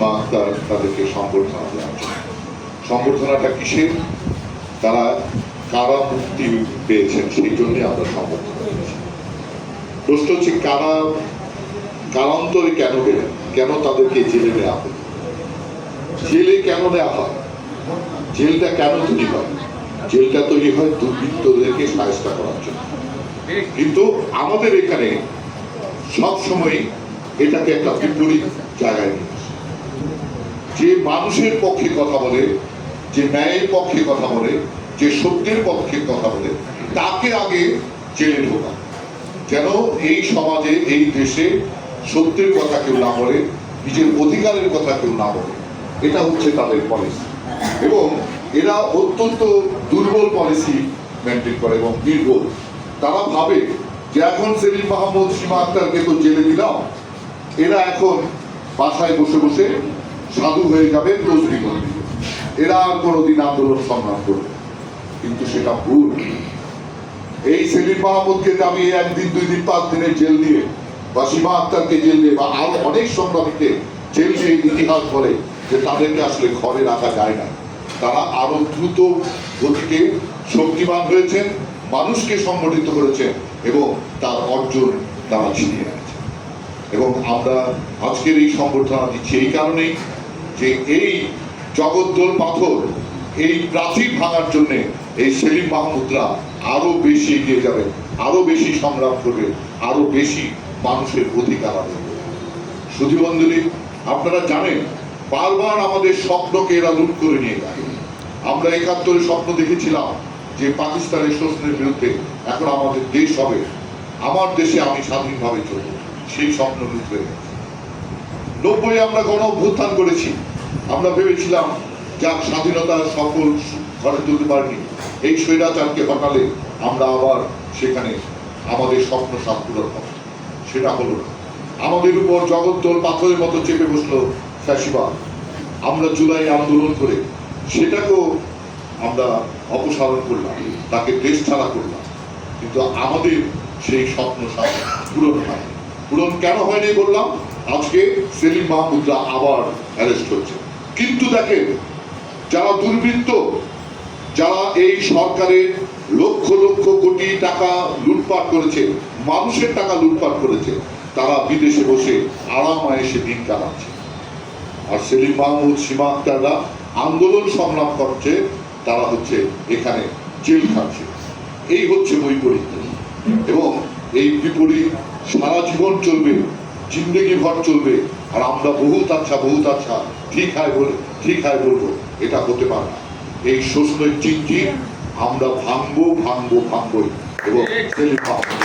সীমা আক্তার তাদেরকে সম্বর্ধনা দেওয়া হচ্ছে। সম্বর্ধনাটা কিসের? তারা কারা মুক্তি পেয়েছেন সেই জন্যই আমরা সম্বর্ধনা দিয়েছি। প্রশ্ন হচ্ছে কারান্তরে কেন গেলেন, কেন তাদেরকে জেলে নেওয়া হলো? জেলে কেন নেওয়া হয়? জেলটা কেন তৈরি হয়? জেলটা তৈরি হয় দুর্বৃত্তদেরকে সাহায্য করার জন্য। কিন্তু আমাদের এখানে সবসময় এটাকে একটা বিপরীত জায়গায় নিয়ে আসে। যে মানুষের পক্ষে কথা বলে, যে ন্যায়ের পক্ষে কথা বলে, যে সত্যের পক্ষে কথা বলে, তাকে আগে জেলে ঢোকা, যেন এই সমাজে এই দেশে সত্যের কথা কেউ না বলে, নিজের অধিকারের কথা কেউ না বলে। এটা হচ্ছে তাদের পলিসি, এবং এরা অত্যন্ত দুর্বল পলিসি মেনটেন করে এবং নির্ভুল। তারা ভাবে যে এখন সেলিম মাহমুদ, সীমা আক্তারকে তো জেলে দিলাম, এরা এখন বাসায় বসে বসে সাধু হয়ে যাবে, তসবি করে দিবে, এরা আর কোনোদিন আন্দোলন সংগ্রাম করবে। কিন্তু সেটা ভুল। এই সেলিম মাহমুদকে আমি 1 দিন 2 দিন 5 দিনের জেল দিয়ে, বা সীমা আক্তারকে জেল দিয়ে, বা আরো অনেক সংগ্রামীকে জেল দিয়ে ইতিহাস বলে যে তাদেরকে আসলে ঘরে রাখা যায় না। তারা আরো দ্রুত গতিতে শক্তিমান হয়েছেন, মানুষকে সংগঠিত করেছেন এবং তার অর্জন তারা ছিনিয়ে রেখেছেন। এবং আমরা আজকের এই সম্বর্ধনা দিচ্ছি এই কারণেই যে এই জগদ্দল পাথর, এই প্রাচীর ভাঙার জন্য এই সেলিম মাহমুদরা আরো বেশি এগিয়ে যাবে, আরো বেশি সংগ্রাম করবে, আরো বেশি মানুষের অধিকার আদায় করবে। শুধু বন্ধুরা, আপনারা জানেন বারবার আমাদের স্বপ্নকে এরা লুট করে নিয়ে যায়। আমরা 71-এ স্বপ্ন দেখেছিলাম যে পাকিস্তানের শোষণের বিরুদ্ধে এখন আমাদের দেশ হবে, আমার দেশে আমি স্বাধীনভাবে চলব, সেই স্বপ্ন লুট হয়ে গেছে। 90-এ আমরা গণ অভ্যুত্থান করেছি, আমরা ভেবেছিলাম যাক স্বাধীনতা সফল ঘরে তুলতে পারিনি, এই স্বৈরাচারকে হটালে আমরা আবার সেখানে আমাদের স্বপ্ন সাধ পূরণ হবে। সেটা হলো না। আমাদের উপর জগদ্দল পাথরের মতো চেপে বসলো ফ্যাসিবাদ। আমরা জুলাই আন্দোলন করে সেটাকেও আমরা অপসারণ করলাম, তাকে দেশ ছাড়া করলাম, কিন্তু আমাদের সেই স্বপ্ন পূরণ হয়নি। পূরণ কেন হয়নি বললাম, আজকে সেলিম মাহমুদরা আবার অ্যারেস্ট হচ্ছে। কিন্তু দেখেন, যারা দুর্বৃত্ত, যারা এই সরকারের লক্ষ লক্ষ কোটি টাকা লুটপাট করেছে, মানুষের টাকা লুটপাট করেছে, তারা বিদেশে বসে আরাম আয়েশে দিন কাটাচ্ছে। আর সেলিম মাহমুদ, সীমা আক্তাররা আন্দোলন সংগ্রাম করছে, তারা হচ্ছে এখানে জেল খাচ্ছে। এই হচ্ছে বৈপরীত্য, এবং এই বিপরীত সারা জীবন চলবে, জিন্দগি ভর চলবে। আর আমরা বহুত আচ্ছা ঠিক হয় বলবো, এটা হতে পারে না। এই শোষণের চিনচিন আমরা ভাঙবই, এবং সেলিম মাহমুদ